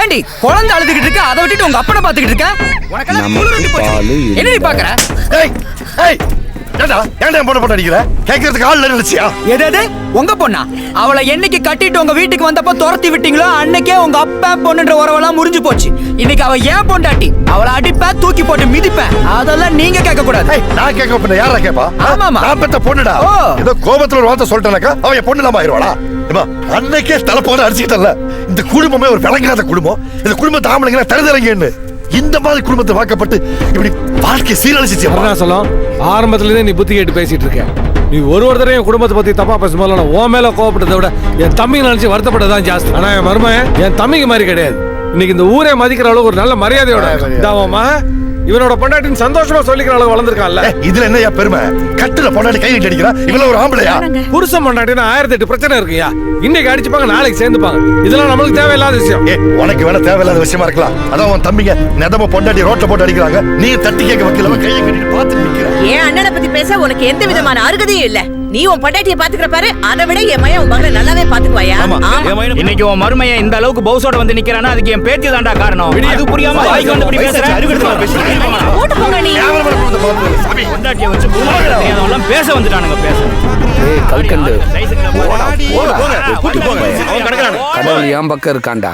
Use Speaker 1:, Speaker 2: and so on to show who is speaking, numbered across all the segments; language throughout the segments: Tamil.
Speaker 1: ஏண்டி குழந்தை அழுதுகிட்டு இருக்க, அதை விட்டுட்டு உங்க அப்பனை பாத்துக்கிட்டு இருக்க? என்ன பாக்குற? எது உங்க பொண்ணா? அவளை என்னைக்கு கட்டிட்டு உங்க வீட்டுக்கு வந்தப்ப துரத்தி விட்டீங்களோ அன்னைக்கே உங்க அப்பா பொண்ணுன்ற உறவெல்லாம் முறிஞ்சு போச்சு. இன்னைக்கு அவ ஏன் பொண்டாட்டி, அவளை அடிப்பேன், தூக்கி போட்டு மிதிப்பேன். அதெல்லாம் நீங்க கேட்க கூடாது.
Speaker 2: நான் கேட்க போறேன், யாரா கேப்பா?
Speaker 1: ஆமாமா,
Speaker 2: நான் பெத்த பொண்ணுடா. ஏதோ கோபத்துல ஒரு வார்த்தை சொல்லிட்டேனாக்கா அவ என் பொண்ணு இல்லாம ஆயிருவாளா? அன்னைக்கே தலை போட அடிச்சுக்கிட்டல. இந்த குடும்பமே ஒரு விளங்காத குடும்பம். இந்த குடும்பத்தை ஆம்பளைங்க தருதலைங்கன்னு இந்த மாதிரி குடும்பத்தை வாக்கப்பட்டு இப்படி வாழ்க்கை சீரழிச்சு
Speaker 3: சொல்லும். ஆரம்பத்துல இருந்தே நீ புத்தி கேட்டு பேசிட்டு இருக்க. நீ ஒரு தடவை என் குடும்பத்தை பத்தி தப்பா பேசும்போது நான் உன் மேல கோவப்பட்டதை விட என் தம்பிங்க நினைச்சு வருத்தப்பட்டதான் ஜாஸ்தி. ஆனா என் மருமகன் என் தம்பிங்க மாதிரி கிடையாது. இன்னைக்கு இந்த ஊரே மதிக்கிற அளவுக்கு ஒரு நல்ல மரியாதையோட இவனோட பொண்டாட்டின்னு சந்தோஷமா சொல்லிக்கிற அளவு வளர்ந்துருக்கான்ல.
Speaker 2: இதுல என்னையா பெருமை? கட்டுல பொண்டாட்டி கை நீட்டி அடிக்கிறா, இவள ஒரு ஆம்பளையா?
Speaker 3: புருஷன் பொண்டாட்டினா 1008 பிரச்சனை இருக்குயா. இன்னைக்கு அடிச்சுப்பாங்க, நாளைக்கு சேர்ந்துப்பாங்க. இதெல்லாம் நம்மளுக்கு தேவையில்லாத விஷயம்.
Speaker 2: உனக்கு வேணா தேவையில்லாத விஷயமா இருக்கலாம். அதான் உன் தம்பிங்க நெதம பொண்டாட்டி ரோட்ல போட்டு அடிக்கிறாங்க, நீ தட்டி கேட்க வைக்கல, கையை கட்டிட்டு பாத்துட்டு நிக்கிற.
Speaker 4: ஏன் அண்ணனை பத்தி பேச உனக்கு எந்த விதமான அருகதையும் இல்ல. நீ உன் பொண்டாட்டியை பாத்துக்கிற பாரு, அதை விட என் மகன் உன் மகளை நல்லாவே பாத்துக்குவாயா?
Speaker 1: இன்னைக்கு உன் மருமைய இந்த அளவுக்கு பவுசோட வந்து நிக்கிறானா அதுக்கு என் பேத்தி தான்டா காரணம். அது புரியாம வாய்க்கு வந்து இப்படி பேசுற.
Speaker 4: போட்டு போங்க நீ.
Speaker 1: பொண்டாட்டியை வச்சு தெரியாதவெல்லாம் பேச வந்துட்டானுங்க. பேச
Speaker 5: கடவுள் என் பக்கம் இருக்காண்டா.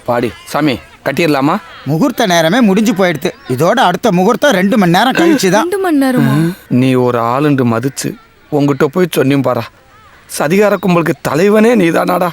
Speaker 5: பாடி சாமி கட்டிடலாமா?
Speaker 6: முகூர்த்த நேரமே முடிஞ்சு போயிடுது. இதோட அடுத்த முகூர்த்தம் 2 மணி நேரம் கழிச்சுதான்.
Speaker 4: 2 மணி நேரமா?
Speaker 5: நீ ஒரு ஆளுண்டு மதிச்சு உங்ககிட்ட போய் சொன்னியும் பாரா, சதிகார கும்பலுக்கு தலைவனே நீதானாடா.